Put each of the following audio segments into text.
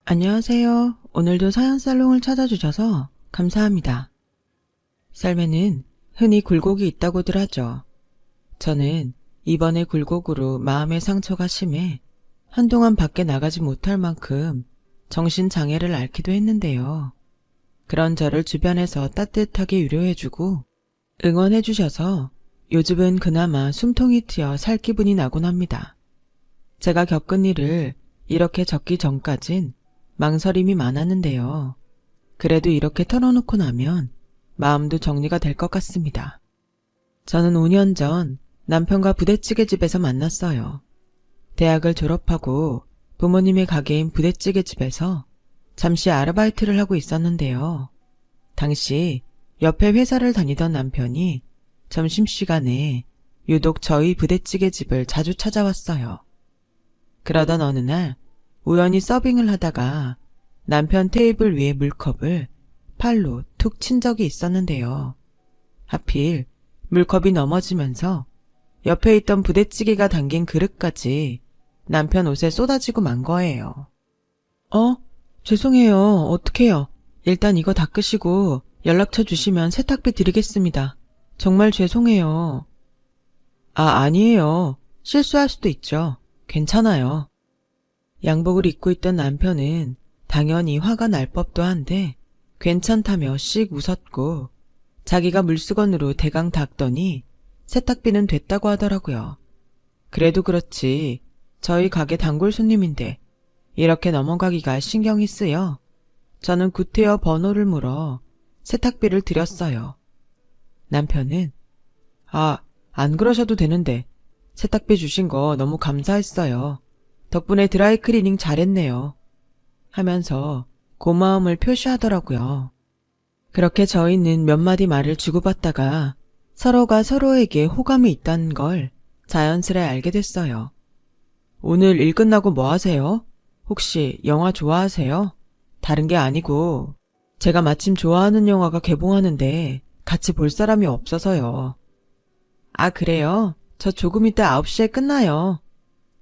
안녕하세요. 오늘도 사연살롱을 찾아주셔서 감사합니다. 삶에는 흔히 굴곡이 있다고들 하죠. 저는 이번에 굴곡으로 마음의 상처가 심해 한동안 밖에 나가지 못할 만큼 정신장애를 앓기도 했는데요. 그런 저를 주변에서 따뜻하게 위로해주고 응원해주셔서 요즘은 그나마 숨통이 트여 살 기분이 나곤 합니다. 제가 겪은 일을 이렇게 적기 전까진 망설임이 많았는데요. 그래도 이렇게 털어놓고 나면 마음도 정리가 될 것 같습니다. 저는 5년 전 남편과 부대찌개집에서 만났어요. 대학을 졸업하고 부모님의 가게인 부대찌개집에서 잠시 아르바이트를 하고 있었는데요. 당시 옆에 회사를 다니던 남편이 점심시간에 유독 저희 부대찌개집을 자주 찾아왔어요. 그러던 어느 날 우연히 서빙을 하다가 남편 테이블 위에 물컵을 팔로 툭 친 적이 있었는데요. 하필 물컵이 넘어지면서 옆에 있던 부대찌개가 담긴 그릇까지 남편 옷에 쏟아지고 만 거예요. 죄송해요. 어떡해요. 일단 이거 닦으시고 연락처 주시면 세탁비 드리겠습니다. 정말 죄송해요. 아니에요. 실수할 수도 있죠. 괜찮아요. 양복을 입고 있던 남편은 당연히 화가 날 법도 한데 괜찮다며 씩 웃었고 자기가 물수건으로 대강 닦더니 세탁비는 됐다고 하더라고요. 그래도 그렇지 저희 가게 단골 손님인데 이렇게 넘어가기가 신경이 쓰여 저는 구태여 번호를 물어 세탁비를 드렸어요. 남편은 안 그러셔도 되는데 세탁비 주신 거 너무 감사했어요. 덕분에 드라이클리닝 잘했네요. 하면서 고마움을 표시하더라고요. 그렇게 저희는 몇 마디 말을 주고받다가 서로가 서로에게 호감이 있다는 걸 자연스레 알게 됐어요. 오늘 일 끝나고 뭐 하세요? 혹시 영화 좋아하세요? 다른 게 아니고 제가 마침 좋아하는 영화가 개봉하는데 같이 볼 사람이 없어서요. 그래요? 저 조금 이따 9시에 끝나요.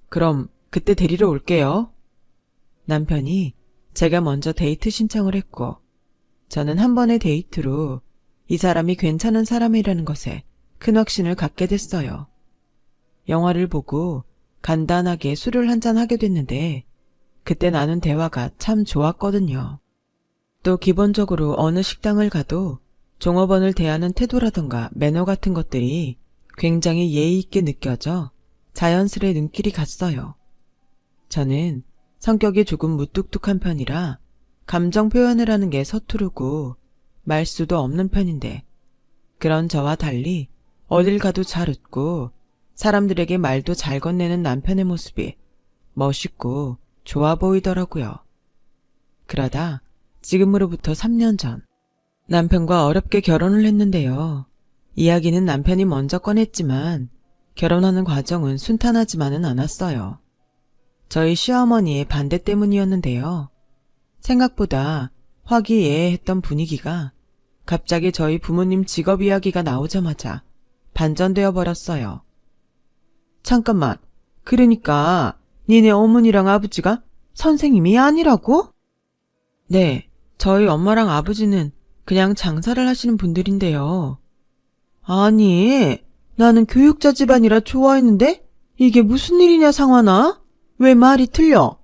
그럼 그때 데리러 올게요. 남편이 제가 먼저 데이트 신청을 했고 저는 한 번의 데이트로 이 사람이 괜찮은 사람이라는 것에 큰 확신을 갖게 됐어요. 영화를 보고 간단하게 술을 한잔 하게 됐는데 그때 나눈 대화가 참 좋았거든요. 또 기본적으로 어느 식당을 가도 종업원을 대하는 태도라던가 매너 같은 것들이 굉장히 예의 있게 느껴져 자연스레 눈길이 갔어요. 저는 성격이 조금 무뚝뚝한 편이라 감정 표현을 하는 게 서투르고 말수도 없는 편인데 그런 저와 달리 어딜 가도 잘 웃고 사람들에게 말도 잘 건네는 남편의 모습이 멋있고 좋아 보이더라고요. 그러다 지금으로부터 3년 전 남편과 어렵게 결혼을 했는데요. 이야기는 남편이 먼저 꺼냈지만 결혼하는 과정은 순탄하지만은 않았어요. 저희 시어머니의 반대 때문이었는데요. 생각보다 화기애애했던 분위기가 갑자기 저희 부모님 직업 이야기가 나오자마자 반전되어 버렸어요. 잠깐만, 그러니까 니네 어머니랑 아버지가 선생님이 아니라고? 네, 저희 엄마랑 아버지는 그냥 장사를 하시는 분들인데요. 아니, 나는 교육자 집안이라 좋아했는데 이게 무슨 일이냐 상환아? 왜 말이 틀려?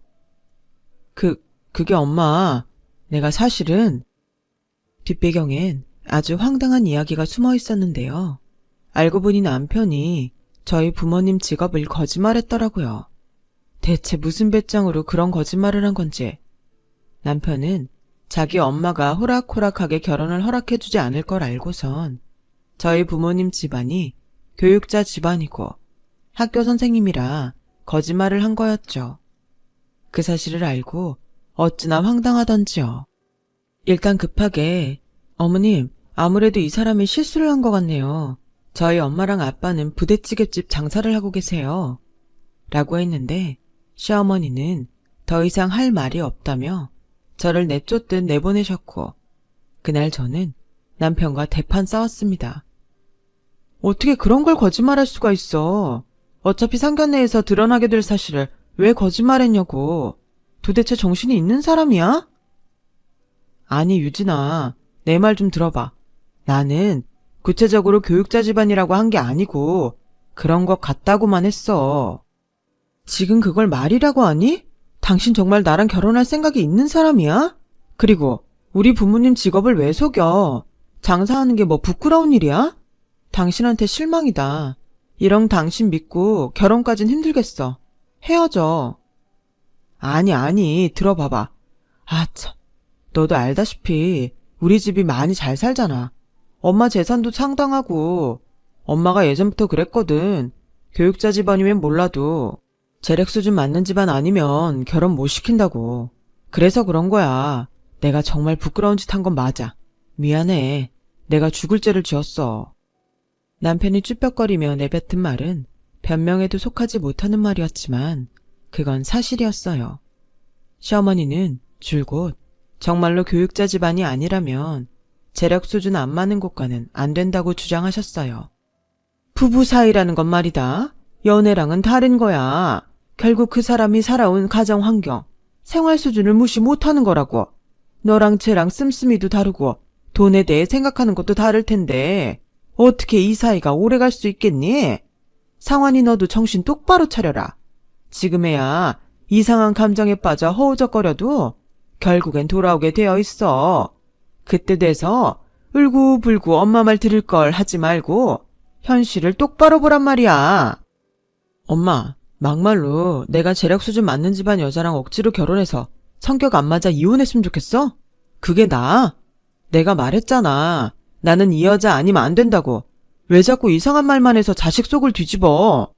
그게 엄마, 내가 사실은 뒷배경엔 아주 황당한 이야기가 숨어 있었는데요. 알고 보니 남편이 저희 부모님 직업을 거짓말했더라고요. 대체 무슨 배짱으로 그런 거짓말을 한 건지. 남편은 자기 엄마가 호락호락하게 결혼을 허락해주지 않을 걸 알고선 저희 부모님 집안이 교육자 집안이고 학교 선생님이라 거짓말을 한 거였죠. 그 사실을 알고 어찌나 황당하던지요. 일단 급하게 어머님, 아무래도 이 사람이 실수를 한 것 같네요. 저희 엄마랑 아빠는 부대찌개집 장사를 하고 계세요. 라고 했는데 시어머니는 더 이상 할 말이 없다며 저를 내쫓듯 내보내셨고 그날 저는 남편과 대판 싸웠습니다. 어떻게 그런 걸 거짓말할 수가 있어. 어차피 상견례에서 드러나게 될 사실을 왜 거짓말했냐고. 도대체 정신이 있는 사람이야? 아니, 유진아, 내 말 좀 들어봐. 나는 구체적으로 교육자 집안이라고 한 게 아니고 그런 것 같다고만 했어. 지금 그걸 말이라고 하니? 당신 정말 나랑 결혼할 생각이 있는 사람이야? 그리고 우리 부모님 직업을 왜 속여? 장사하는 게 뭐 부끄러운 일이야? 당신한테 실망이다. 이런 당신 믿고 결혼까진 힘들겠어. 헤어져. 아니, 들어봐봐. 아, 참. 너도 알다시피 우리 집이 많이 잘 살잖아. 엄마 재산도 상당하고 엄마가 예전부터 그랬거든. 교육자 집안이면 몰라도 재력 수준 맞는 집안 아니면 결혼 못 시킨다고. 그래서 그런 거야. 내가 정말 부끄러운 짓 한 건 맞아. 미안해. 내가 죽을 죄를 지었어. 남편이 쭈뼛거리며 내뱉은 말은 변명에도 속하지 못하는 말이었지만 그건 사실이었어요. 시어머니는 줄곧 정말로 교육자 집안이 아니라면 재력 수준 안 맞는 곳과는 안 된다고 주장하셨어요. 부부 사이라는 건 말이다. 연애랑은 다른 거야. 결국 그 사람이 살아온 가정 환경, 생활 수준을 무시 못하는 거라고. 너랑 쟤랑 씀씀이도 다르고 돈에 대해 생각하는 것도 다를 텐데 어떻게 이 사이가 오래 갈 수 있겠니? 상환이 너도 정신 똑바로 차려라. 지금에야 이상한 감정에 빠져 허우적거려도 결국엔 돌아오게 되어 있어. 그때 돼서 울고불고 엄마 말 들을 걸 하지 말고 현실을 똑바로 보란 말이야. 엄마, 막말로 내가 재력 수준 맞는 집안 여자랑 억지로 결혼해서 성격 안 맞아 이혼했으면 좋겠어? 그게 나아? 내가 말했잖아. 나는 이 여자 아니면 안 된다고. 왜 자꾸 이상한 말만 해서 자식 속을 뒤집어?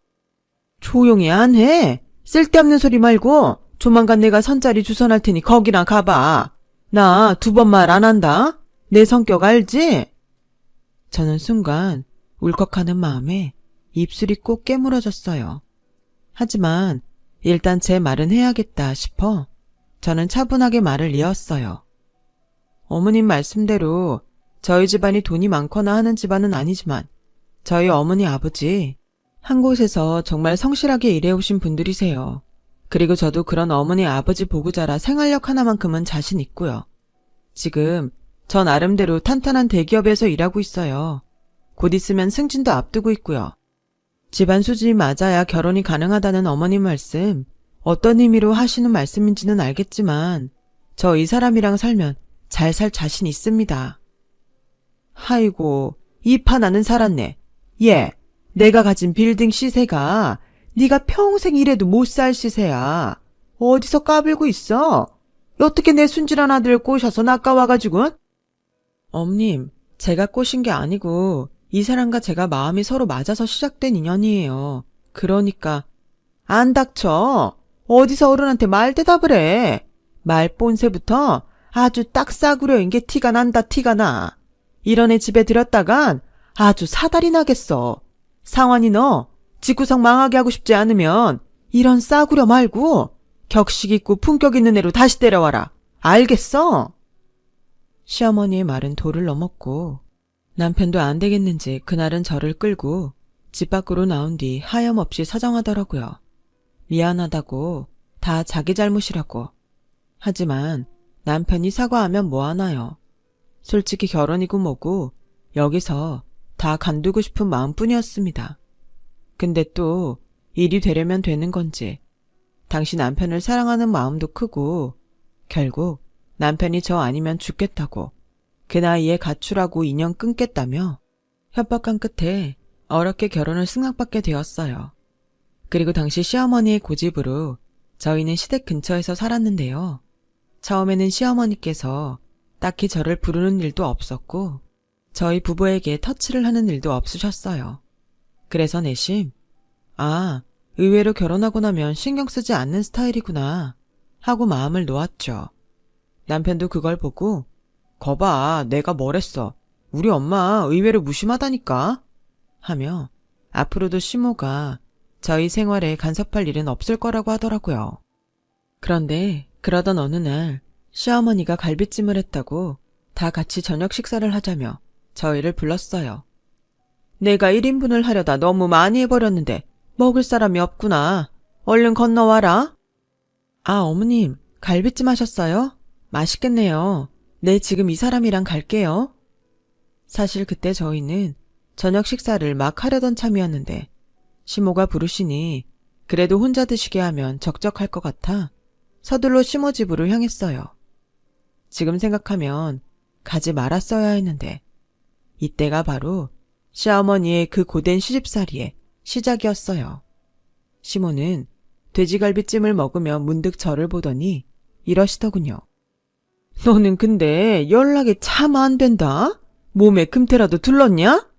조용히 안 해. 쓸데없는 소리 말고 조만간 내가 선자리 주선할 테니 거기나 가봐. 나 2번 말 안 한다. 내 성격 알지? 저는 순간 울컥하는 마음에 입술이 꼭 깨물어졌어요. 하지만 일단 제 말은 해야겠다 싶어 저는 차분하게 말을 이었어요. 어머님 말씀대로 저희 집안이 돈이 많거나 하는 집안은 아니지만 저희 어머니 아버지 한 곳에서 정말 성실하게 일해오신 분들이세요. 그리고 저도 그런 어머니 아버지 보구자라 생활력 하나만큼은 자신 있고요. 지금 저 나름대로 탄탄한 대기업에서 일하고 있어요. 곧 있으면 승진도 앞두고 있고요. 집안 수준이 맞아야 결혼이 가능하다는 어머님 말씀 어떤 의미로 하시는 말씀인지는 알겠지만 저 이 사람이랑 살면 잘 살 자신 있습니다. 아이고, 이파 나는 살았네. 얘, 내가 가진 빌딩 시세가 네가 평생 일해도 못 살 시세야. 어디서 까불고 있어? 어떻게 내 순진한 아들 꼬셔서 낚아와가지고? 어머님, 제가 꼬신 게 아니고 이 사람과 제가 마음이 서로 맞아서 시작된 인연이에요. 그러니까 안 닥쳐. 어디서 어른한테 말 대답을 해. 말 본새부터 아주 딱 싸구려인 게 티가 난다 티가 나. 이런 애 집에 들였다간 아주 사달이 나겠어. 상환이 너 집구석 망하게 하고 싶지 않으면 이런 싸구려 말고 격식 있고 품격 있는 애로 다시 데려와라. 알겠어? 시어머니의 말은 도를 넘었고 남편도 안 되겠는지 그날은 저를 끌고 집 밖으로 나온 뒤 하염없이 사정하더라고요. 미안하다고, 다 자기 잘못이라고. 하지만 남편이 사과하면 뭐하나요. 솔직히 결혼이고 뭐고 여기서 다 간두고 싶은 마음뿐이었습니다. 근데 또 일이 되려면 되는 건지 당시 남편을 사랑하는 마음도 크고 결국 남편이 저 아니면 죽겠다고 그 나이에 가출하고 인연 끊겠다며 협박한 끝에 어렵게 결혼을 승낙받게 되었어요. 그리고 당시 시어머니의 고집으로 저희는 시댁 근처에서 살았는데요. 처음에는 시어머니께서 딱히 저를 부르는 일도 없었고 저희 부부에게 터치를 하는 일도 없으셨어요. 그래서 내심 의외로 결혼하고 나면 신경 쓰지 않는 스타일이구나 하고 마음을 놓았죠. 남편도 그걸 보고 거봐 내가 뭐랬어. 우리 엄마 의외로 무심하다니까 하며 앞으로도 시모가 저희 생활에 간섭할 일은 없을 거라고 하더라고요. 그런데 그러던 어느 날 시어머니가 갈비찜을 했다고 다 같이 저녁 식사를 하자며 저희를 불렀어요. 내가 1인분을 하려다 너무 많이 해버렸는데 먹을 사람이 없구나. 얼른 건너와라. 어머님, 갈비찜 하셨어요? 맛있겠네요. 네, 지금 이 사람이랑 갈게요. 사실 그때 저희는 저녁 식사를 막 하려던 참이었는데 시모가 부르시니 그래도 혼자 드시게 하면 적적할 것 같아 서둘러 시모 집으로 향했어요. 지금 생각하면 가지 말았어야 했는데 이때가 바로 시어머니의 그 고된 시집살이의 시작이었어요. 시모는 돼지갈비찜을 먹으며 문득 저를 보더니 이러시더군요. 너는 근데 연락이 참 안 된다? 몸에 금태라도 들렀냐?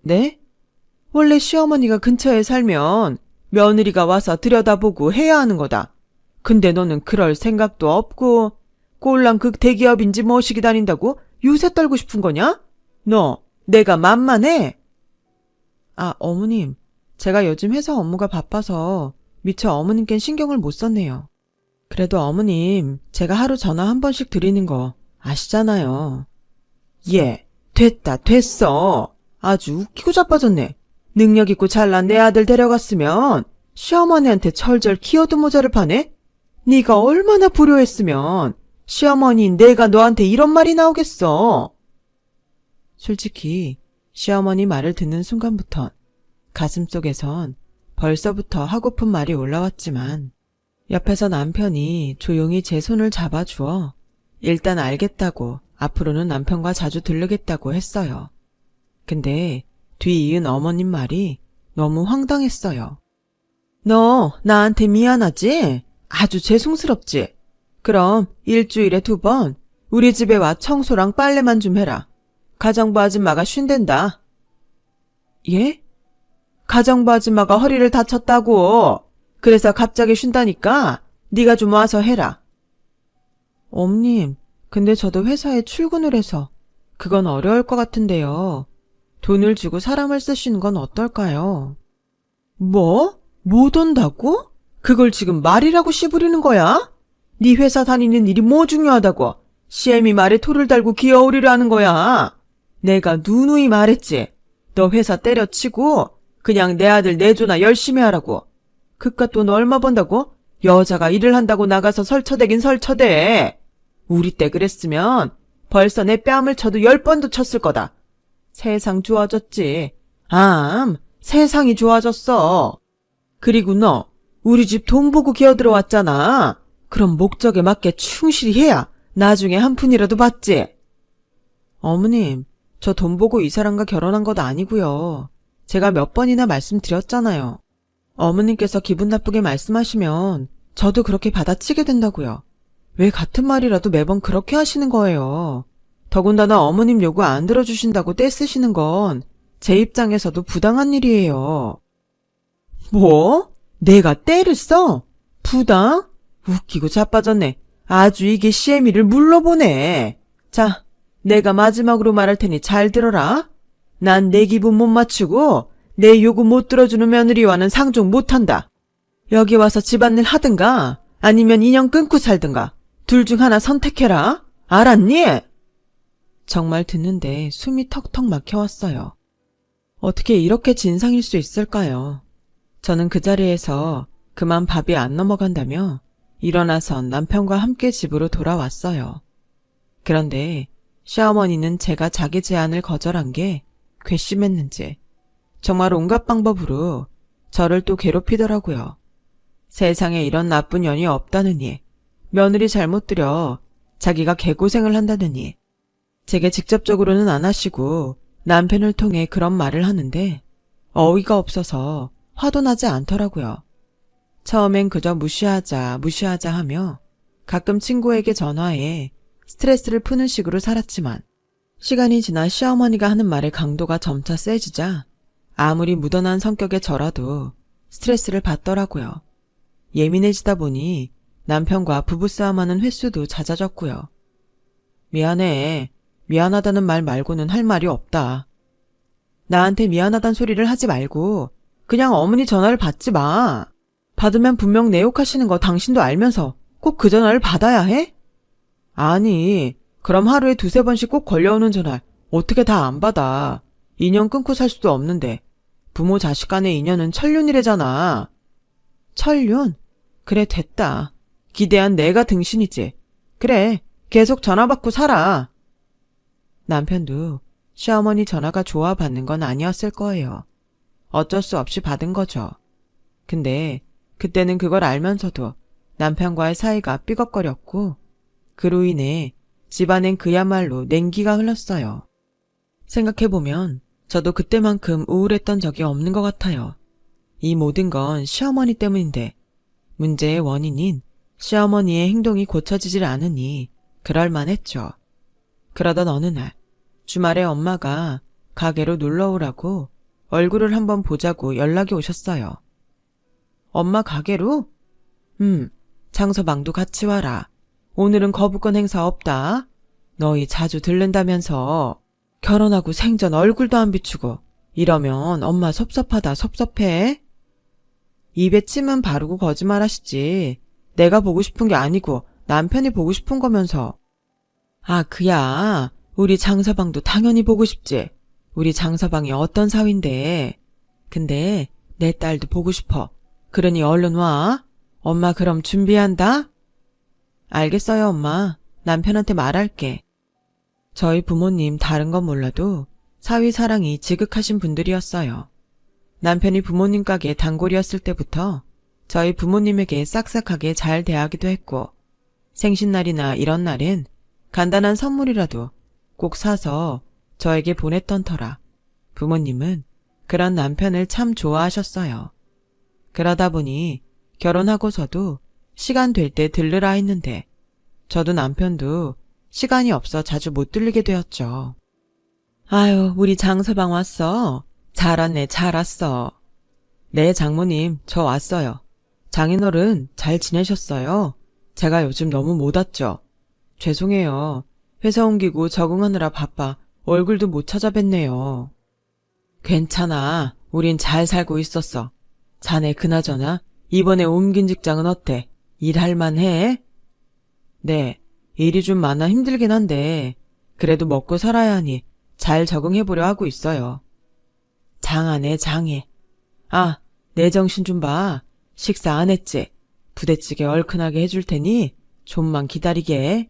네? 원래 시어머니가 근처에 살면 며느리가 와서 들여다보고 해야 하는 거다. 근데 너는 그럴 생각도 없고 꼴랑 그 대기업인지 뭐시기 다닌다고 유세 떨고 싶은 거냐? 너 내가 만만해? 아, 어머님. 제가 요즘 회사 업무가 바빠서 미처 어머님께는 신경을 못 썼네요. 그래도 어머님, 제가 하루 전화 한 번씩 드리는 거 아시잖아요. 예, 됐어. 아주 웃기고 자빠졌네. 능력 있고 잘난 내 아들 데려갔으면 시어머니한테 철절 키워도 모자를 파네? 네가 얼마나 불효했으면 시어머니인 내가 너한테 이런 말이 나오겠어. 솔직히 시어머니 말을 듣는 순간부터 가슴속에선 벌써부터 하고픈 말이 올라왔지만 옆에서 남편이 조용히 제 손을 잡아주어 일단 알겠다고 앞으로는 남편과 자주 들르겠다고 했어요. 근데 뒤이은 어머님 말이 너무 황당했어요. 너 나한테 미안하지? 아주 죄송스럽지? 그럼 일주일에 2번 우리 집에 와 청소랑 빨래만 좀 해라. 가정부 아줌마가 쉰댄다. 예? 가정부 아줌마가 허리를 다쳤다고. 그래서 갑자기 쉰다니까 네가 좀 와서 해라. 엄님, 근데 저도 회사에 출근을 해서 그건 어려울 것 같은데요. 돈을 주고 사람을 쓰시는 건 어떨까요? 뭐? 못 온다고? 그걸 지금 말이라고 씨부리는 거야? 네 회사 다니는 일이 뭐 중요하다고 CM이 말에 토를 달고 기어오리려 하는 거야. 내가 누누이 말했지. 너 회사 때려치고 그냥 내 아들 내조나 열심히 하라고. 그깟 돈 얼마 번다고? 여자가 일을 한다고 나가서 설쳐대긴 설쳐대. 우리 때 그랬으면 벌써 내 뺨을 쳐도 10번도 쳤을 거다. 세상 좋아졌지. 세상이 좋아졌어. 그리고 너 우리 집 돈 보고 기어들어왔잖아. 그럼 목적에 맞게 충실히 해야 나중에 한 푼이라도 받지. 어머님, 저 돈 보고 이 사람과 결혼한 것 아니고요. 제가 몇 번이나 말씀드렸잖아요. 어머님께서 기분 나쁘게 말씀하시면 저도 그렇게 받아치게 된다고요. 왜 같은 말이라도 매번 그렇게 하시는 거예요. 더군다나 어머님 요구 안 들어주신다고 떼쓰시는 건 제 입장에서도 부당한 일이에요. 뭐? 내가 떼를 써? 부당? 웃기고 자빠졌네. 아주 이게 CM이를 물러보네. 자, 내가 마지막으로 말할 테니 잘 들어라. 난 내 기분 못 맞추고 내 요구 못 들어주는 며느리와는 상종 못한다. 여기 와서 집안일 하든가 아니면 인연 끊고 살든가 둘 중 하나 선택해라. 알았니? 정말 듣는데 숨이 턱턱 막혀왔어요. 어떻게 이렇게 진상일 수 있을까요? 저는 그 자리에서 그만 밥이 안 넘어간다며 일어나선 남편과 함께 집으로 돌아왔어요. 그런데 시어머니는 제가 자기 제안을 거절한 게 괘씸했는지 정말 온갖 방법으로 저를 또 괴롭히더라고요. 세상에 이런 나쁜 년이 없다느니, 며느리 잘못 들여 자기가 개고생을 한다느니, 제게 직접적으로는 안 하시고 남편을 통해 그런 말을 하는데 어이가 없어서 화도 나지 않더라고요. 처음엔 그저 무시하자 하며 가끔 친구에게 전화해 스트레스를 푸는 식으로 살았지만 시간이 지나 시어머니가 하는 말의 강도가 점차 세지자 아무리 묻어난 성격의 저라도 스트레스를 받더라고요. 예민해지다 보니 남편과 부부싸움하는 횟수도 잦아졌고요. 미안해. 미안하다는 말 말고는 할 말이 없다. 나한테 미안하단 소리를 하지 말고 그냥 어머니 전화를 받지 마. 받으면 분명 내 욕하시는 거 당신도 알면서 꼭 그 전화를 받아야 해? 아니, 그럼 하루에 2-3번씩 꼭 걸려오는 전화 어떻게 다 안 받아. 인연 끊고 살 수도 없는데 부모 자식 간의 인연은 천륜이래잖아. 천륜? 그래 됐다. 기대한 내가 등신이지. 그래, 계속 전화 받고 살아. 남편도 시어머니 전화가 좋아 받는 건 아니었을 거예요. 어쩔 수 없이 받은 거죠. 근데 그때는 그걸 알면서도 남편과의 사이가 삐걱거렸고 그로 인해 집안엔 그야말로 냉기가 흘렀어요. 생각해보면 저도 그때만큼 우울했던 적이 없는 것 같아요. 이 모든 건 시어머니 때문인데 문제의 원인인 시어머니의 행동이 고쳐지질 않으니 그럴만했죠. 그러던 어느 날 주말에 엄마가 가게로 놀러오라고 얼굴을 한번 보자고 연락이 오셨어요. 엄마 가게로? 장서방도 같이 와라. 오늘은 거부권 행사 없다. 너희 자주 들른다면서 결혼하고 생전 얼굴도 안 비추고 이러면 엄마 섭섭하다 섭섭해. 입에 침은 바르고 거짓말하시지. 내가 보고 싶은 게 아니고 남편이 보고 싶은 거면서. 아 그야 우리 장서방도 당연히 보고 싶지. 우리 장서방이 어떤 사위인데. 근데 내 딸도 보고 싶어. 그러니 얼른 와. 엄마 그럼 준비한다. 알겠어요 엄마. 남편한테 말할게. 저희 부모님 다른 건 몰라도 사위 사랑이 지극하신 분들이었어요. 남편이 부모님 가게 단골이었을 때부터 저희 부모님에게 싹싹하게 잘 대하기도 했고 생신날이나 이런 날엔 간단한 선물이라도 꼭 사서 저에게 보냈던 터라 부모님은 그런 남편을 참 좋아하셨어요. 그러다 보니 결혼하고서도 시간 될 때 들르라 했는데 저도 남편도 시간이 없어 자주 못 들리게 되었죠. 아유 우리 장서방 왔어. 잘 왔네 잘 왔어. 네 장모님 저 왔어요. 장인어른 잘 지내셨어요? 제가 요즘 너무 못 왔죠. 죄송해요. 회사 옮기고 적응하느라 바빠 얼굴도 못 찾아뵀네요. 괜찮아. 우린 잘 살고 있었어. 자네 그나저나 이번에 옮긴 직장은 어때? 일할만 해? 네, 일이 좀 많아 힘들긴 한데 그래도 먹고 살아야 하니 잘 적응해보려 하고 있어요. 장하네 장해. 아, 내 정신 좀 봐. 식사 안 했지? 부대찌개 얼큰하게 해줄 테니 좀만 기다리게.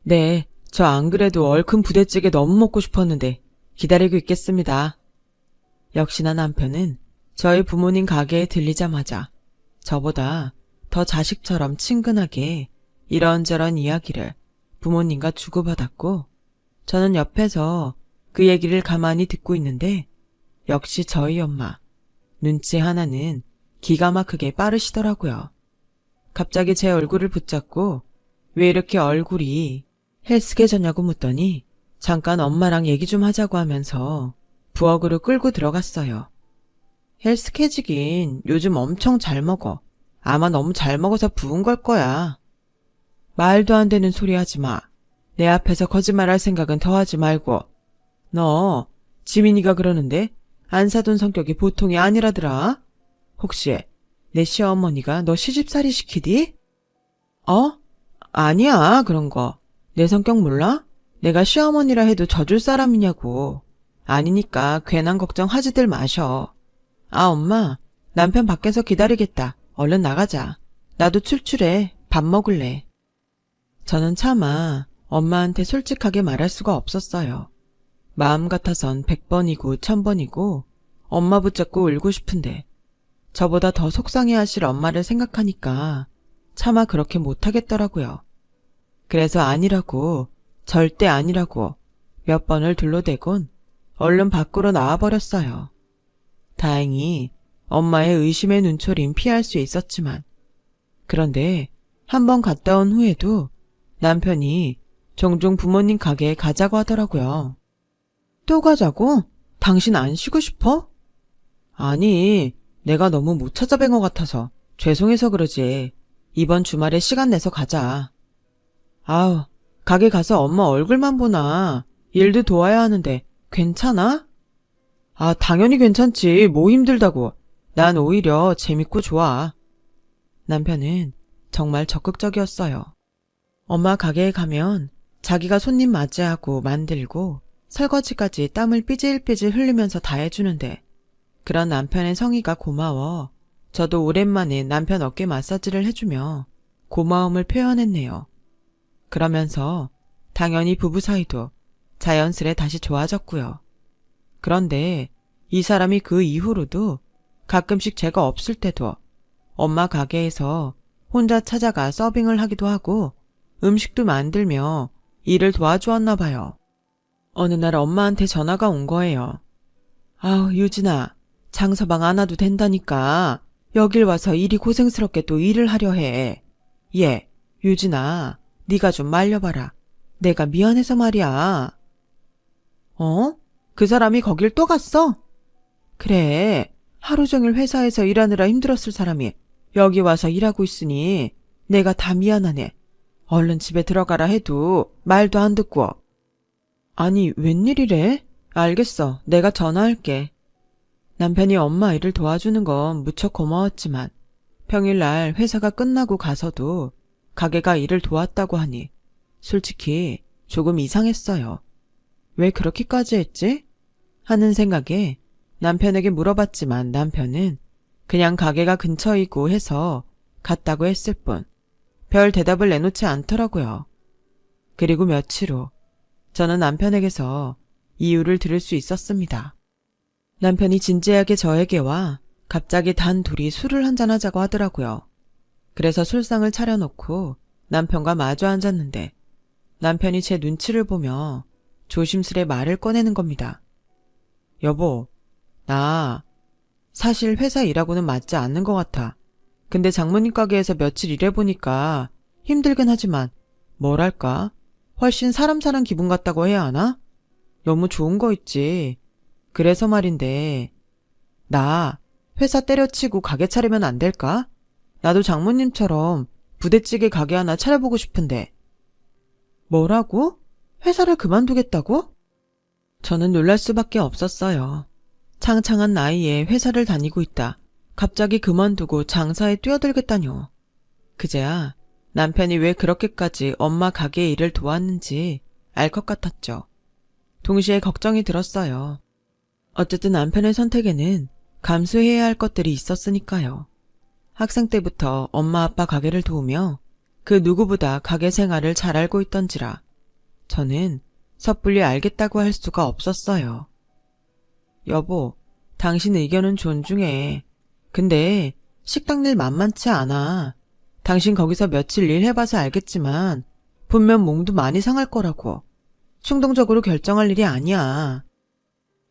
네, 저 안 그래도 얼큰 부대찌개 너무 먹고 싶었는데 기다리고 있겠습니다. 역시나 남편은 저희 부모님 가게에 들리자마자 저보다 더 자식처럼 친근하게 이런저런 이야기를 부모님과 주고받았고 저는 옆에서 그 얘기를 가만히 듣고 있는데 역시 저희 엄마 눈치 하나는 기가 막히게 빠르시더라고요. 갑자기 제 얼굴을 붙잡고 왜 이렇게 얼굴이 헬스케졌냐고 묻더니 잠깐 엄마랑 얘기 좀 하자고 하면서 부엌으로 끌고 들어갔어요. 헬스케지긴 요즘 엄청 잘 먹어. 아마 너무 잘 먹어서 부은 걸 거야. 말도 안 되는 소리 하지 마. 내 앞에서 거짓말할 생각은 더 하지 말고. 너 지민이가 그러는데 안 사돈 성격이 보통이 아니라더라. 혹시 내 시어머니가 너 시집살이 시키디? 어? 아니야 그런 거. 내 성격 몰라? 내가 시어머니라 해도 져줄 사람이냐고. 아니니까 괜한 걱정하지들 마셔. 아 엄마 남편 밖에서 기다리겠다. 얼른 나가자. 나도 출출해. 밥 먹을래. 저는 차마 엄마한테 솔직하게 말할 수가 없었어요. 마음 같아선 100번이고 1000번이고 엄마 붙잡고 울고 싶은데 저보다 더 속상해하실 엄마를 생각하니까 차마 그렇게 못하겠더라고요. 그래서 아니라고 절대 아니라고 몇 번을 둘러대곤 얼른 밖으로 나와버렸어요. 다행히 엄마의 의심의 눈초림 피할 수 있었지만 그런데 한 번 갔다 온 후에도 남편이 종종 부모님 가게에 가자고 하더라고요. 또 가자고? 당신 안 쉬고 싶어? 아니, 내가 너무 못 찾아뵌 것 같아서 죄송해서 그러지. 이번 주말에 시간 내서 가자. 아우, 가게 가서 엄마 얼굴만 보나. 일도 도와야 하는데 괜찮아? 아, 당연히 괜찮지. 뭐 힘들다고. 난 오히려 재밌고 좋아. 남편은 정말 적극적이었어요. 엄마 가게에 가면 자기가 손님 맞이하고 만들고 설거지까지 땀을 삐질삐질 흘리면서 다 해주는데 그런 남편의 성의가 고마워 저도 오랜만에 남편 어깨 마사지를 해주며 고마움을 표현했네요. 그러면서 당연히 부부 사이도 자연스레 다시 좋아졌고요. 그런데 이 사람이 그 이후로도 가끔씩 제가 없을 때도 엄마 가게에서 혼자 찾아가 서빙을 하기도 하고 음식도 만들며 일을 도와주었나 봐요. 어느 날 엄마한테 전화가 온 거예요. 아우, 유진아, 장서방 안 와도 된다니까 여길 와서 이리 고생스럽게 또 일을 하려 해. 얘, 유진아, 네가 좀 말려봐라. 내가 미안해서 말이야. 어? 그 사람이 거길 또 갔어? 그래, 하루 종일 회사에서 일하느라 힘들었을 사람이 여기 와서 일하고 있으니 내가 다 미안하네. 얼른 집에 들어가라 해도 말도 안 듣고. 아니, 웬일이래? 알겠어, 내가 전화할게. 남편이 엄마 일을 도와주는 건 무척 고마웠지만 평일날 회사가 끝나고 가서도 가게가 일을 도왔다고 하니 솔직히 조금 이상했어요. 왜 그렇게까지 했지? 하는 생각에 남편에게 물어봤지만 남편은 그냥 가게가 근처이고 해서 갔다고 했을 뿐 별 대답을 내놓지 않더라고요. 그리고 며칠 후 저는 남편에게서 이유를 들을 수 있었습니다. 남편이 진지하게 저에게 와 갑자기 단 둘이 술을 한잔하자고 하더라고요. 그래서 술상을 차려놓고 남편과 마주 앉았는데 남편이 제 눈치를 보며 조심스레 말을 꺼내는 겁니다. 여보, 나 사실 회사 일하고는 맞지 않는 것 같아. 근데 장모님 가게에서 며칠 일해보니까 힘들긴 하지만 뭐랄까 훨씬 사람 사는 기분 같다고 해야 하나? 너무 좋은 거 있지. 그래서 말인데 나 회사 때려치고 가게 차리면 안 될까? 나도 장모님처럼 부대찌개 가게 하나 차려보고 싶은데. 뭐라고? 회사를 그만두겠다고? 저는 놀랄 수밖에 없었어요. 창창한 나이에 회사를 다니고 있다. 갑자기 그만두고 장사에 뛰어들겠다뇨. 그제야 남편이 왜 그렇게까지 엄마 가게 일을 도왔는지 알 것 같았죠. 동시에 걱정이 들었어요. 어쨌든 남편의 선택에는 감수해야 할 것들이 있었으니까요. 학생 때부터 엄마 아빠 가게를 도우며 그 누구보다 가게 생활을 잘 알고 있던지라 저는 섣불리 알겠다고 할 수가 없었어요. 여보, 당신 의견은 존중해. 근데 식당 일 만만치 않아. 당신 거기서 며칠 일 해봐서 알겠지만 분명 몸도 많이 상할 거라고. 충동적으로 결정할 일이 아니야.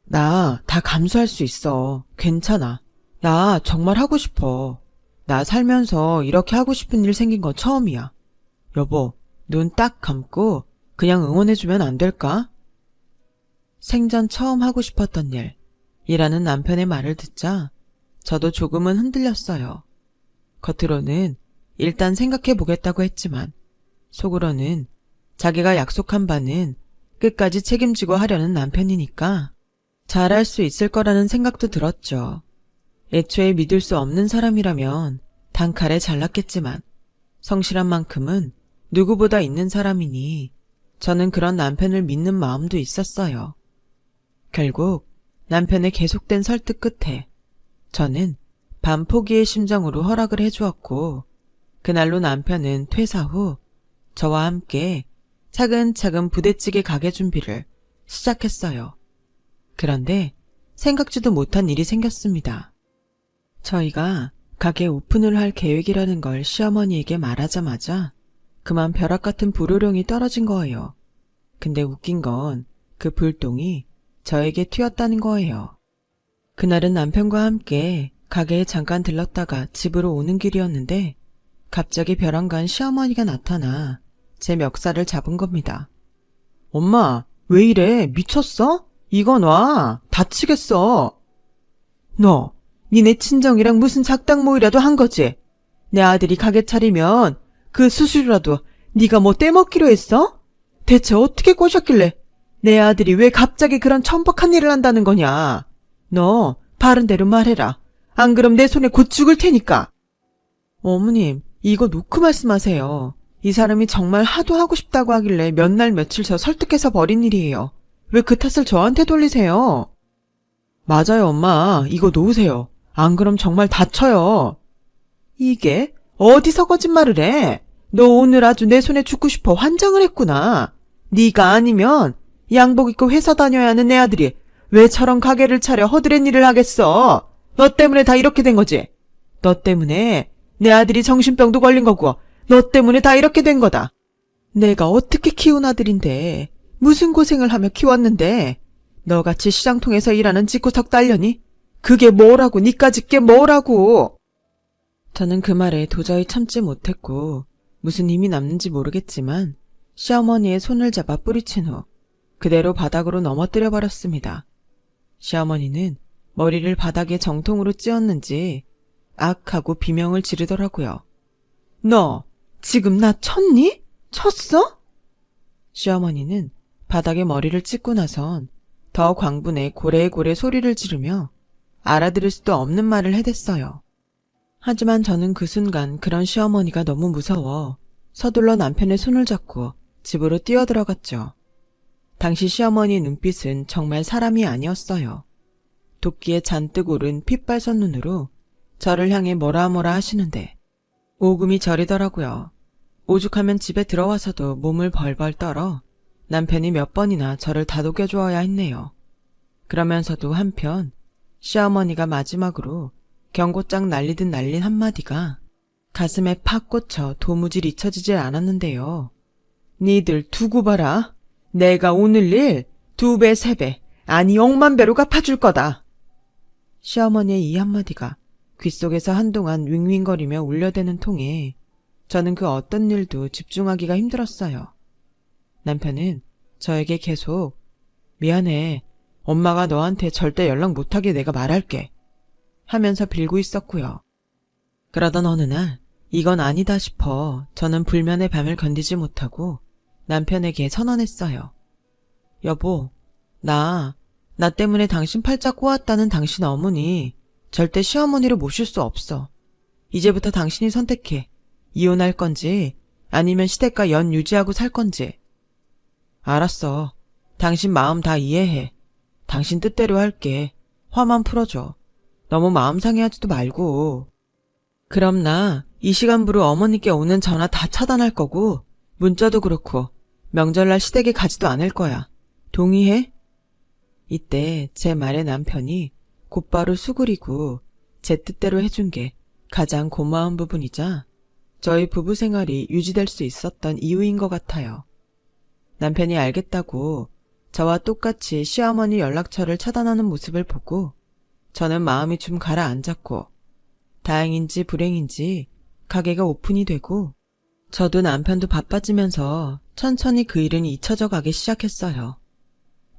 나 다 감수할 수 있어. 괜찮아. 나 정말 하고 싶어. 나 살면서 이렇게 하고 싶은 일 생긴 건 처음이야. 여보, 눈 딱 감고 그냥 응원해주면 안 될까? 생전 처음 하고 싶었던 일이라는 남편의 말을 듣자 저도 조금은 흔들렸어요. 겉으로는 일단 생각해보겠다고 했지만 속으로는 자기가 약속한 바는 끝까지 책임지고 하려는 남편이니까 잘할 수 있을 거라는 생각도 들었죠. 애초에 믿을 수 없는 사람이라면 단칼에 잘났겠지만 성실한 만큼은 누구보다 있는 사람이니 저는 그런 남편을 믿는 마음도 있었어요. 결국 남편의 계속된 설득 끝에 저는 반포기의 심정으로 허락을 해주었고 그날로 남편은 퇴사 후 저와 함께 차근차근 부대찌개 가게 준비를 시작했어요. 그런데 생각지도 못한 일이 생겼습니다. 저희가 가게 오픈을 할 계획이라는 걸 시어머니에게 말하자마자 그만 벼락 같은 불호령이 떨어진 거예요. 근데 웃긴 건 그 불똥이 저에게 튀었다는 거예요. 그날은 남편과 함께 가게에 잠깐 들렀다가 집으로 오는 길이었는데 갑자기 벼랑간 시어머니가 나타나 제 멱살을 잡은 겁니다. 엄마, 왜 이래? 미쳤어? 이거 놔. 다치겠어. 너, 니네 친정이랑 무슨 작당 모이라도 한 거지? 내 아들이 가게 차리면 그 수수료라도 네가 뭐 떼먹기로 했어? 대체 어떻게 꼬셨길래 내 아들이 왜 갑자기 그런 천박한 일을 한다는 거냐? 너 바른 대로 말해라. 안 그럼 내 손에 곧 죽을 테니까. 어머님, 이거 놓고 말씀하세요. 이 사람이 정말 하도 하고 싶다고 하길래 몇 날 며칠 저 설득해서 버린 일이에요. 왜 그 탓을 저한테 돌리세요? 맞아요, 엄마. 이거 놓으세요. 안 그럼 정말 다쳐요. 이게 어디서 거짓말을 해? 너 오늘 아주 내 손에 죽고 싶어 환장을 했구나. 네가 아니면 양복 입고 회사 다녀야 하는 내 아들이 왜 저런 가게를 차려 허드렛 일을 하겠어? 너 때문에 다 이렇게 된 거지? 너 때문에 내 아들이 정신병도 걸린 거고 너 때문에 다 이렇게 된 거다. 내가 어떻게 키운 아들인데 무슨 고생을 하며 키웠는데 너같이 시장통에서 일하는 집구석 딸려니? 그게 뭐라고 니까짓 게 뭐라고. 저는 그 말에 도저히 참지 못했고 무슨 힘이 남는지 모르겠지만 시어머니의 손을 잡아 뿌리친 후 그대로 바닥으로 넘어뜨려 버렸습니다. 시어머니는 머리를 바닥에 정통으로 찧었는지 악 하고 비명을 지르더라고요. 너 지금 나 쳤니? 쳤어? 시어머니는 바닥에 머리를 찍고 나선 더 광분해 고래고래 소리를 지르며 알아들을 수도 없는 말을 해댔어요. 하지만 저는 그 순간 그런 시어머니가 너무 무서워 서둘러 남편의 손을 잡고 집으로 뛰어들어갔죠. 당시 시어머니의 눈빛은 정말 사람이 아니었어요. 도끼에 잔뜩 오른 핏발선 눈으로 저를 향해 뭐라 하시는데 오금이 저리더라고요. 오죽하면 집에 들어와서도 몸을 벌벌 떨어 남편이 몇 번이나 저를 다독여 주어야 했네요. 그러면서도 한편 시어머니가 마지막으로 경고장 날리듯 날린 한마디가 가슴에 팍 꽂혀 도무지 잊혀지질 않았는데요. 니들 두고 봐라. 내가 오늘 일 2배, 3배, 아니 억만 배로 갚아줄 거다. 시어머니의 이 한마디가 귓속에서 한동안 윙윙거리며 울려대는 통에 저는 그 어떤 일도 집중하기가 힘들었어요. 남편은 저에게 계속 미안해. 엄마가 너한테 절대 연락 못하게 내가 말할게. 하면서 빌고 있었고요. 그러던 어느 날 이건 아니다 싶어 저는 불면의 밤을 견디지 못하고 남편에게 선언했어요. 여보, 나 때문에 당신 팔자 꼬았다는 당신 어머니 절대 시어머니로 모실 수 없어. 이제부터 당신이 선택해. 이혼할 건지 아니면 시댁과 연 유지하고 살 건지. 알았어. 당신 마음 다 이해해. 당신 뜻대로 할게. 화만 풀어줘. 너무 마음 상해하지도 말고. 그럼 나 이 시간부로 어머니께 오는 전화 다 차단할 거고 문자도 그렇고 명절날 시댁에 가지도 않을 거야. 동의해? 이때 제 말에 남편이 곧바로 수그리고 제 뜻대로 해준 게 가장 고마운 부분이자 저희 부부 생활이 유지될 수 있었던 이유인 것 같아요. 남편이 알겠다고 저와 똑같이 시어머니 연락처를 차단하는 모습을 보고 저는 마음이 좀 가라앉았고 다행인지 불행인지 가게가 오픈이 되고 저도 남편도 바빠지면서 천천히 그 일은 잊혀져 가기 시작했어요.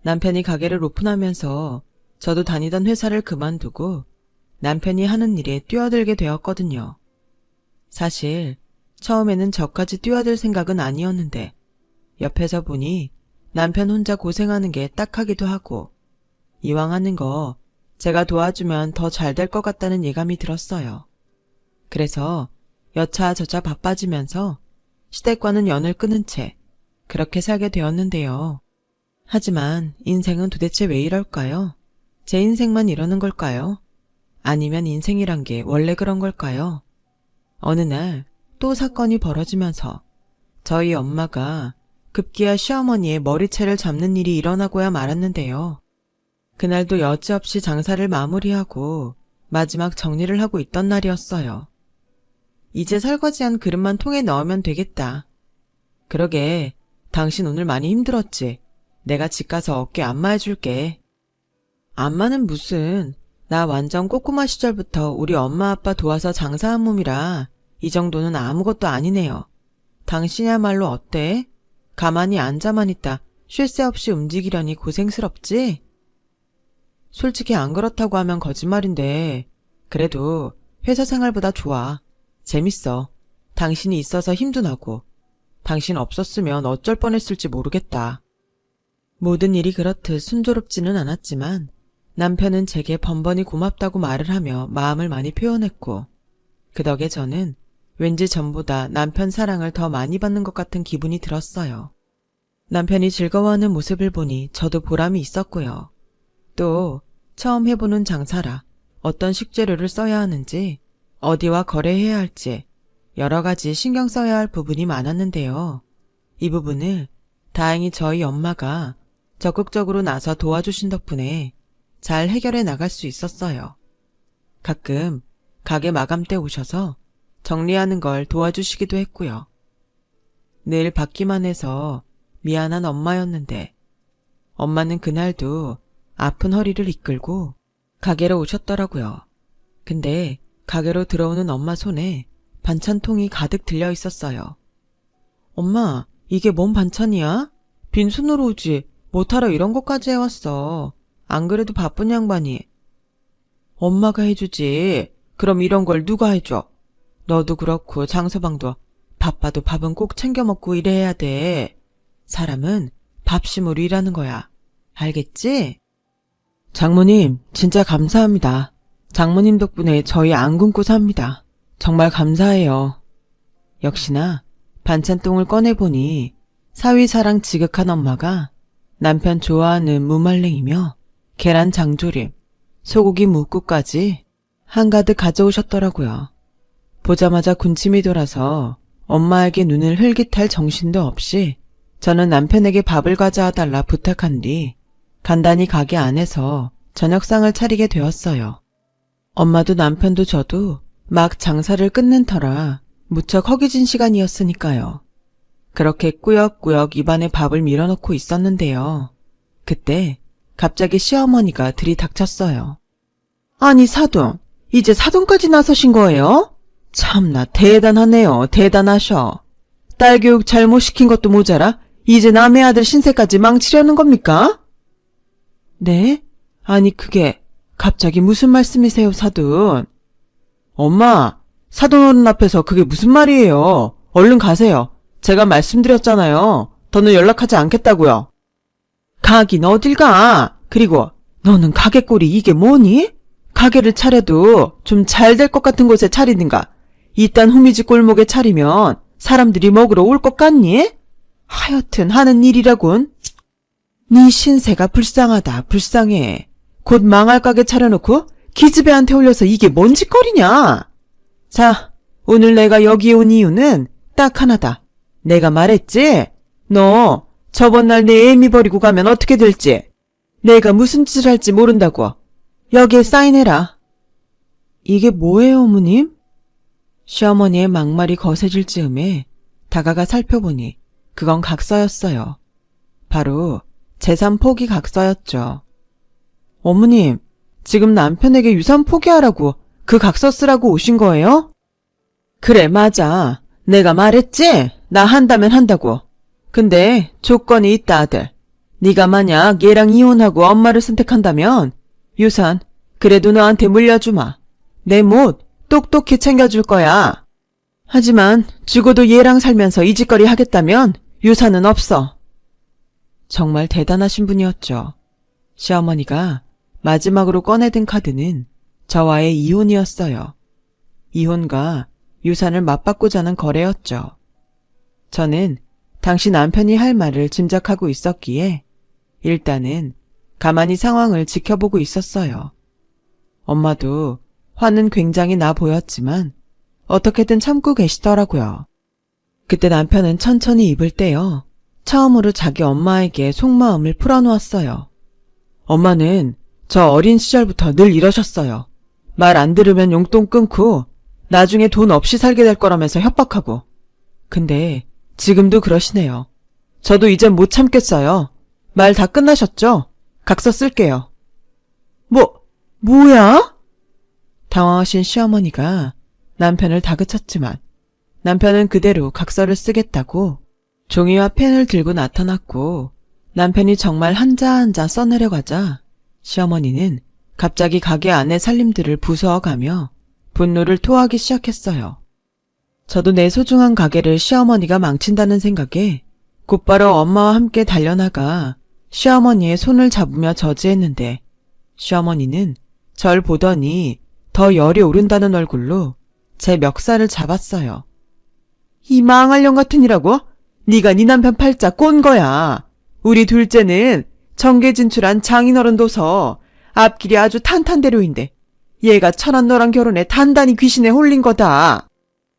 남편이 가게를 오픈하면서 저도 다니던 회사를 그만두고 남편이 하는 일에 뛰어들게 되었거든요. 사실 처음에는 저까지 뛰어들 생각은 아니었는데 옆에서 보니 남편 혼자 고생하는 게 딱하기도 하고 이왕 하는 거 제가 도와주면 더 잘 될 것 같다는 예감이 들었어요. 그래서 여차저차 바빠지면서 시댁과는 연을 끊은 채 그렇게 살게 되었는데요. 하지만 인생은 도대체 왜 이럴까요? 제 인생만 이러는 걸까요? 아니면 인생이란 게 원래 그런 걸까요? 어느 날 또 사건이 벌어지면서 저희 엄마가 급기야 시어머니의 머리채를 잡는 일이 일어나고야 말았는데요. 그날도 여지없이 장사를 마무리하고 마지막 정리를 하고 있던 날이었어요. 이제 설거지한 그릇만 통에 넣으면 되겠다. 그러게, 당신 오늘 많이 힘들었지? 내가 집 가서 어깨 안마해줄게. 안마는 무슨, 나 완전 꼬꼬마 시절부터 우리 엄마 아빠 도와서 장사한 몸이라 이 정도는 아무것도 아니네요. 당신이야말로 어때? 가만히 앉아만 있다 쉴 새 없이 움직이려니 고생스럽지? 솔직히 안 그렇다고 하면 거짓말인데 그래도 회사 생활보다 좋아. 재밌어. 당신이 있어서 힘도 나고 당신 없었으면 어쩔 뻔했을지 모르겠다. 모든 일이 그렇듯 순조롭지는 않았지만 남편은 제게 번번이 고맙다고 말을 하며 마음을 많이 표현했고 그 덕에 저는 왠지 전보다 남편 사랑을 더 많이 받는 것 같은 기분이 들었어요. 남편이 즐거워하는 모습을 보니 저도 보람이 있었고요. 또 처음 해보는 장사라 어떤 식재료를 써야 하는지 어디와 거래해야 할지 여러 가지 신경 써야 할 부분이 많았는데요. 이 부분을 다행히 저희 엄마가 적극적으로 나서 도와주신 덕분에 잘 해결해 나갈 수 있었어요. 가끔 가게 마감 때 오셔서 정리하는 걸 도와주시기도 했고요. 늘 받기만 해서 미안한 엄마였는데 엄마는 그날도 아픈 허리를 이끌고 가게로 오셨더라고요. 근데 가게로 들어오는 엄마 손에 반찬통이 가득 들려 있었어요. 엄마, 이게 뭔 반찬이야? 빈손으로 오지 못하러 이런 것까지 해왔어. 안 그래도 바쁜 양반이. 엄마가 해주지. 그럼 이런 걸 누가 해줘? 너도 그렇고 장서방도 바빠도 밥은 꼭 챙겨 먹고 일해야 돼. 사람은 밥심으로 일하는 거야. 알겠지? 장모님, 진짜 감사합니다. 장모님 덕분에 저희 안 굶고 삽니다. 정말 감사해요. 역시나 반찬통을 꺼내보니 사위사랑 지극한 엄마가 남편 좋아하는 무말랭이며 계란 장조림, 소고기 묵국까지 한가득 가져오셨더라고요. 보자마자 군침이 돌아서 엄마에게 눈을 흘깃할 정신도 없이 저는 남편에게 밥을 가져와달라 부탁한 뒤 간단히 가게 안에서 저녁상을 차리게 되었어요. 엄마도 남편도 저도 막 장사를 끊는 터라 무척 허기진 시간이었으니까요. 그렇게 꾸역꾸역 입안에 밥을 밀어넣고 있었는데요. 그때 갑자기 시어머니가 들이닥쳤어요. 아니 사돈, 이제 사돈까지 나서신 거예요? 참나 대단하네요. 대단하셔. 딸 교육 잘못 시킨 것도 모자라 이제 남의 아들 신세까지 망치려는 겁니까? 네? 아니 그게 갑자기 무슨 말씀이세요, 사돈? 엄마, 사돈 어른 앞에서 그게 무슨 말이에요? 얼른 가세요. 제가 말씀드렸잖아요. 더는 연락하지 않겠다고요. 가긴 어딜 가? 그리고 너는 가게 꼴이 이게 뭐니? 가게를 차려도 좀 잘 될 것 같은 곳에 차리든가. 이딴 후미지 골목에 차리면 사람들이 먹으러 올 것 같니? 하여튼 하는 일이라군. 네 신세가 불쌍하다, 불쌍해. 곧 망할 가게 차려놓고 기집애한테 올려서 이게 뭔 짓거리냐? 자, 오늘 내가 여기에 온 이유는 딱 하나다. 내가 말했지? 너 저번 날 내 애미 버리고 가면 어떻게 될지. 내가 무슨 짓을 할지 모른다고. 여기에 사인해라. 이게 뭐예요, 어머님? 시어머니의 막말이 거세질 즈음에 다가가 살펴보니 그건 각서였어요. 바로 재산 포기 각서였죠. 어머님, 지금 남편에게 유산 포기하라고 그 각서 쓰라고 오신 거예요? 그래, 맞아. 내가 말했지? 나 한다면 한다고. 근데 조건이 있다, 아들. 네가 만약 얘랑 이혼하고 엄마를 선택한다면 유산 그래도 너한테 물려주마. 내 못 똑똑히 챙겨줄 거야. 하지만 죽어도 얘랑 살면서 이 짓거리 하겠다면 유산은 없어. 정말 대단하신 분이었죠. 시어머니가 마지막으로 꺼내든 카드는 저와의 이혼이었어요. 이혼과 유산을 맞바꾸자는 거래였죠. 저는 당시 남편이 할 말을 짐작하고 있었기에 일단은 가만히 상황을 지켜보고 있었어요. 엄마도 화는 굉장히 나 보였지만 어떻게든 참고 계시더라고요. 그때 남편은 천천히 입을 떼어 처음으로 자기 엄마에게 속마음을 풀어놓았어요. 엄마는 저 어린 시절부터 늘 이러셨어요. 말 안 들으면 용돈 끊고 나중에 돈 없이 살게 될 거라면서 협박하고. 근데 지금도 그러시네요. 저도 이젠 못 참겠어요. 말 다 끝나셨죠? 각서 쓸게요. 뭐야? 당황하신 시어머니가 남편을 다그쳤지만 남편은 그대로 각서를 쓰겠다고 종이와 펜을 들고 나타났고 남편이 정말 한자 한자 써내려가자 시어머니는 갑자기 가게 안의 살림들을 부수어가며 분노를 토하기 시작했어요. 저도 내 소중한 가게를 시어머니가 망친다는 생각에 곧바로 엄마와 함께 달려나가 시어머니의 손을 잡으며 저지했는데 시어머니는 절 보더니 더 열이 오른다는 얼굴로 제 멱살을 잡았어요. 이 망할 년 같으니라고? 네가 네 남편 팔자 꼰 거야. 우리 둘째는 정계 진출한 장인어른 둬서 앞길이 아주 탄탄대로인데 얘가 천한 너랑 결혼해 단단히 귀신에 홀린 거다.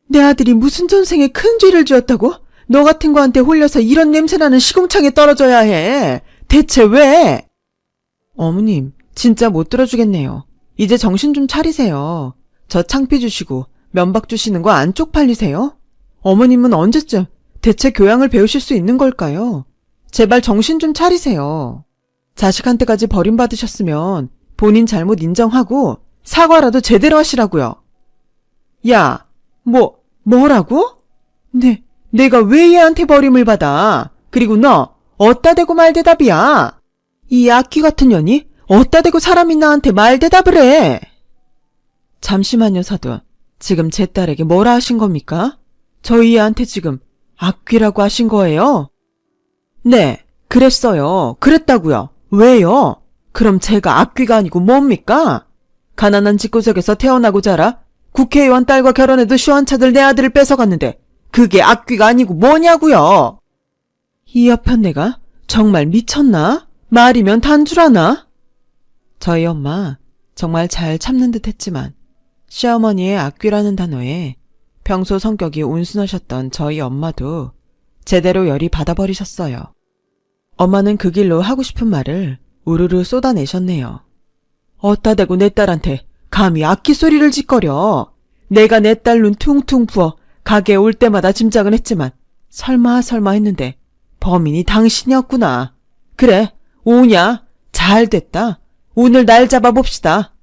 내 아들이 무슨 전생에 큰 죄를 지었다고? 너 같은 거한테 홀려서 이런 냄새나는 시궁창에 떨어져야 해. 대체 왜? 어머님, 진짜 못 들어주겠네요. 이제 정신 좀 차리세요. 저 창피 주시고 면박 주시는 거 안 쪽팔리세요? 어머님은 언제쯤 대체 교양을 배우실 수 있는 걸까요? 제발 정신 좀 차리세요. 자식한테까지 버림받으셨으면 본인 잘못 인정하고 사과라도 제대로 하시라고요. 야, 뭐라고? 내가 왜 얘한테 버림을 받아? 그리고 너, 어따 대고 말대답이야? 이 악귀 같은 년이 어따 대고 사람이 나한테 말대답을 해? 잠시만요, 사돈. 지금 제 딸에게 뭐라 하신 겁니까? 저희 애한테 지금 악귀라고 하신 거예요? 네, 그랬어요. 그랬다고요. 왜요? 그럼 제가 악귀가 아니고 뭡니까? 가난한 집구석에서 태어나고 자라 국회의원 딸과 결혼해도 시원찮을 내 아들을 뺏어갔는데 그게 악귀가 아니고 뭐냐고요? 이 여편네가 정말 미쳤나? 말이면 단줄하나? 저희 엄마 정말 잘 참는 듯 했지만 시어머니의 악귀라는 단어에 평소 성격이 온순하셨던 저희 엄마도 제대로 열이 받아버리셨어요. 엄마는 그 길로 하고 싶은 말을 우르르 쏟아내셨네요. 어따 대고 내 딸한테 감히 악기 소리를 짓거려. 내가 내 딸 눈 퉁퉁 부어 가게에 올 때마다 짐작은 했지만 설마 했는데 범인이 당신이었구나. 그래, 오냐? 잘 됐다. 오늘 날 잡아봅시다.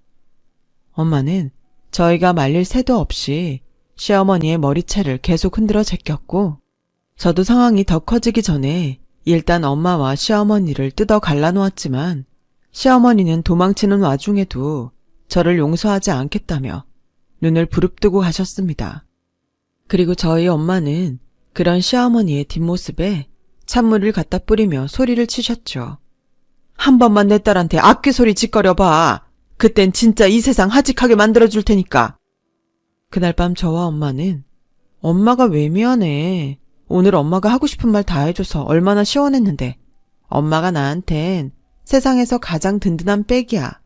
엄마는 저희가 말릴 새도 없이 시어머니의 머리채를 계속 흔들어 제꼈고 저도 상황이 더 커지기 전에 일단 엄마와 시어머니를 뜯어 갈라놓았지만 시어머니는 도망치는 와중에도 저를 용서하지 않겠다며 눈을 부릅뜨고 가셨습니다. 그리고 저희 엄마는 그런 시어머니의 뒷모습에 찬물을 갖다 뿌리며 소리를 치셨죠. 한 번만 내 딸한테 악귀 소리 짓거려봐. 그땐 진짜 이 세상 하직하게 만들어줄 테니까. 그날 밤 저와 엄마는 엄마가 왜 미안해. 오늘 엄마가 하고 싶은 말 다 해줘서 얼마나 시원했는데 엄마가 나한텐 세상에서 가장 든든한 백이야.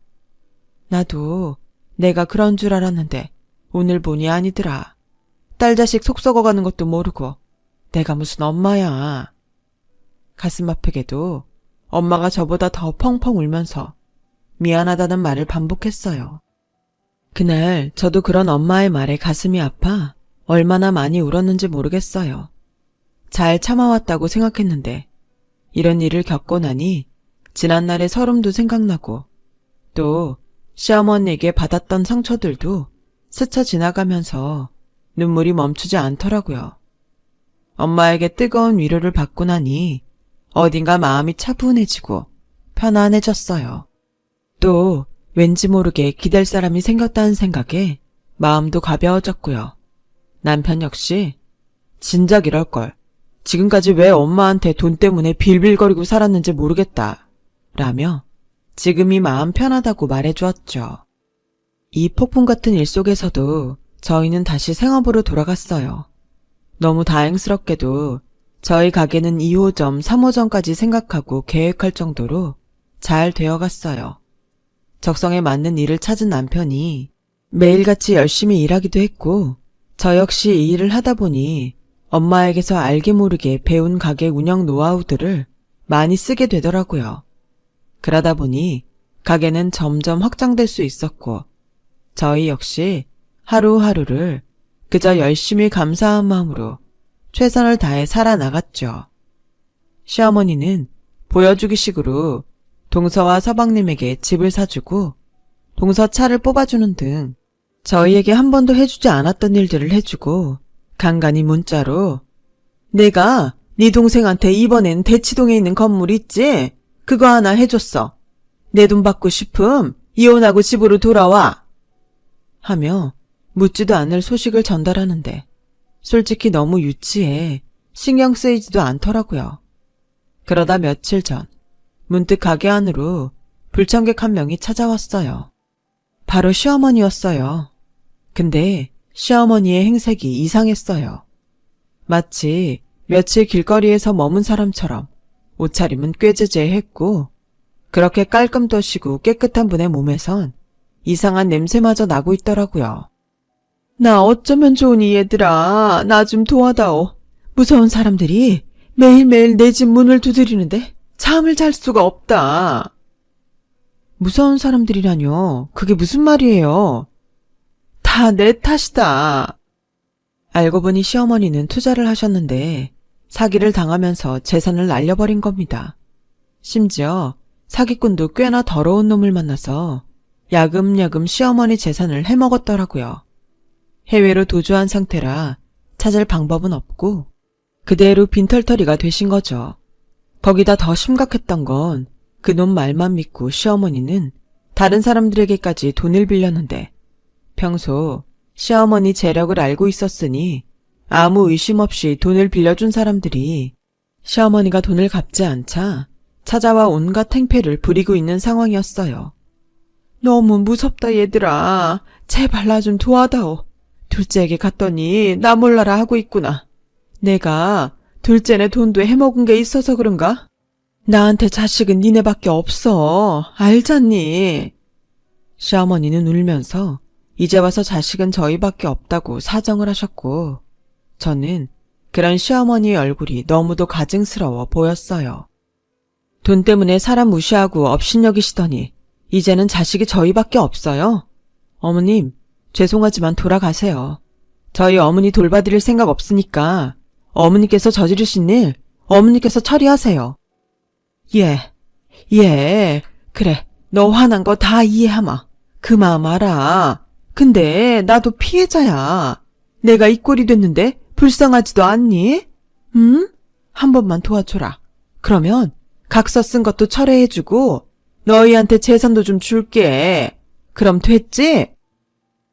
나도 내가 그런 줄 알았는데 오늘 보니 아니더라. 딸 자식 속 썩어가는 것도 모르고 내가 무슨 엄마야. 가슴 아프게도 엄마가 저보다 더 펑펑 울면서 미안하다는 말을 반복했어요. 그날 저도 그런 엄마의 말에 가슴이 아파 얼마나 많이 울었는지 모르겠어요. 잘 참아왔다고 생각했는데 이런 일을 겪고 나니 지난날의 서름도 생각나고 또 시어머니에게 받았던 상처들도 스쳐 지나가면서 눈물이 멈추지 않더라고요. 엄마에게 뜨거운 위로를 받고 나니 어딘가 마음이 차분해지고 편안해졌어요. 또 왠지 모르게 기댈 사람이 생겼다는 생각에 마음도 가벼워졌고요. 남편 역시 진작 이럴걸. 지금까지 왜 엄마한테 돈 때문에 빌빌거리고 살았는지 모르겠다. 라며 지금이 마음 편하다고 말해주었죠. 이 폭풍 같은 일 속에서도 저희는 다시 생업으로 돌아갔어요. 너무 다행스럽게도 저희 가게는 2호점, 3호점까지 생각하고 계획할 정도로 잘 되어갔어요. 적성에 맞는 일을 찾은 남편이 매일같이 열심히 일하기도 했고 저 역시 이 일을 하다 보니 엄마에게서 알게 모르게 배운 가게 운영 노하우들을 많이 쓰게 되더라고요. 그러다 보니 가게는 점점 확장될 수 있었고 저희 역시 하루하루를 그저 열심히 감사한 마음으로 최선을 다해 살아나갔죠. 시어머니는 보여주기식으로 동서와 서방님에게 집을 사주고 동서 차를 뽑아주는 등 저희에게 한 번도 해주지 않았던 일들을 해주고 간간히 문자로 내가 네 동생한테 이번엔 대치동에 있는 건물 있지? 그거 하나 해줬어. 내 돈 받고 싶음 이혼하고 집으로 돌아와. 하며 묻지도 않을 소식을 전달하는데 솔직히 너무 유치해 신경 쓰이지도 않더라고요. 그러다 며칠 전 문득 가게 안으로 불청객 한 명이 찾아왔어요. 바로 시어머니였어요. 근데 시어머니의 행색이 이상했어요. 마치 며칠 길거리에서 머문 사람처럼 옷차림은 꾀지지했고 그렇게 깔끔 떠시고 깨끗한 분의 몸에선 이상한 냄새마저 나고 있더라고요. 나 어쩌면 좋으니 얘들아, 나 좀 도와다오. 무서운 사람들이 매일매일 내 집 문을 두드리는데 잠을 잘 수가 없다. 무서운 사람들이라뇨? 그게 무슨 말이에요? 다 내 탓이다. 알고 보니 시어머니는 투자를 하셨는데 사기를 당하면서 재산을 날려버린 겁니다. 심지어 사기꾼도 꽤나 더러운 놈을 만나서 야금야금 시어머니 재산을 해먹었더라고요. 해외로 도주한 상태라 찾을 방법은 없고 그대로 빈털터리가 되신 거죠. 거기다 더 심각했던 건 그놈 말만 믿고 시어머니는 다른 사람들에게까지 돈을 빌렸는데 평소 시어머니 재력을 알고 있었으니 아무 의심 없이 돈을 빌려준 사람들이 시어머니가 돈을 갚지 않자 찾아와 온갖 행패를 부리고 있는 상황이었어요. 너무 무섭다 얘들아. 제발 나 좀 도와다오. 둘째에게 갔더니 나 몰라라 하고 있구나. 내가 둘째네 돈도 해먹은 게 있어서 그런가? 나한테 자식은 니네밖에 없어. 알잖니? 시어머니는 울면서 이제 와서 자식은 저희밖에 없다고 사정을 하셨고 저는 그런 시어머니의 얼굴이 너무도 가증스러워 보였어요. 돈 때문에 사람 무시하고 업신여기시더니 이제는 자식이 저희밖에 없어요? 어머님, 죄송하지만 돌아가세요. 저희 어머니 돌봐드릴 생각 없으니까 어머니께서 저지르신 일 어머니께서 처리하세요. 그래, 너 화난 거 다 이해하마. 그 마음 알아. 근데 나도 피해자야. 내가 이 꼴이 됐는데 불쌍하지도 않니? 응? 한 번만 도와줘라. 그러면 각서 쓴 것도 철회해주고 너희한테 재산도 좀 줄게. 그럼 됐지?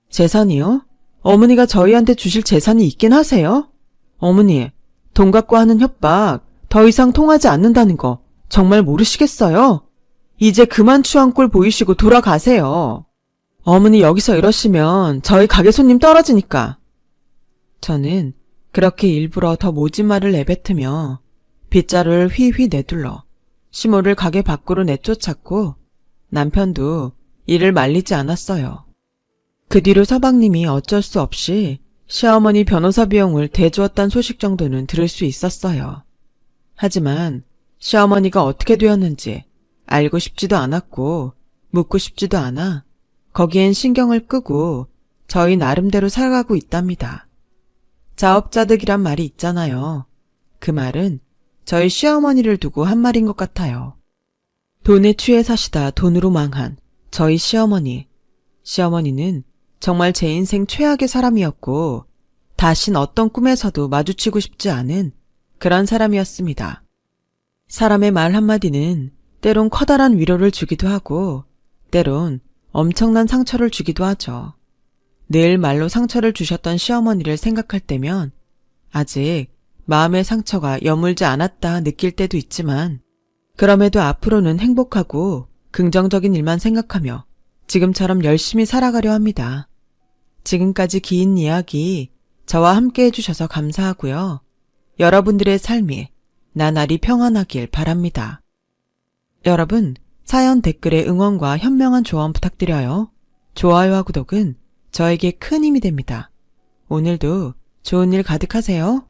재산이요? 어머니가 저희한테 주실 재산이 있긴 하세요? 어머니, 돈 갖고 하는 협박 더 이상 통하지 않는다는 거 정말 모르시겠어요? 이제 그만 추한 꼴 보이시고 돌아가세요. 어머니 여기서 이러시면 저희 가게 손님 떨어지니까. 저는 그렇게 일부러 더 모진 말을 내뱉으며 빗자루를 휘휘 내둘러 시모를 가게 밖으로 내쫓았고 남편도 이를 말리지 않았어요. 그 뒤로 서방님이 어쩔 수 없이 시어머니 변호사 비용을 대주었단 소식 정도는 들을 수 있었어요. 하지만 시어머니가 어떻게 되었는지 알고 싶지도 않았고 묻고 싶지도 않아 거기엔 신경을 끄고 저희 나름대로 살아가고 있답니다. 자업자득이란 말이 있잖아요. 그 말은 저희 시어머니를 두고 한 말인 것 같아요. 돈에 취해 사시다 돈으로 망한 저희 시어머니. 시어머니는 정말 제 인생 최악의 사람이었고 다신 어떤 꿈에서도 마주치고 싶지 않은 그런 사람이었습니다. 사람의 말 한마디는 때론 커다란 위로를 주기도 하고 때론 엄청난 상처를 주기도 하죠. 늘 말로 상처를 주셨던 시어머니를 생각할 때면 아직 마음의 상처가 여물지 않았다 느낄 때도 있지만 그럼에도 앞으로는 행복하고 긍정적인 일만 생각하며 지금처럼 열심히 살아가려 합니다. 지금까지 긴 이야기 저와 함께 해주셔서 감사하고요. 여러분들의 삶이 나날이 평안하길 바랍니다. 여러분, 사연 댓글에 응원과 현명한 조언 부탁드려요. 좋아요와 구독은 저에게 큰 힘이 됩니다. 오늘도 좋은 일 가득하세요.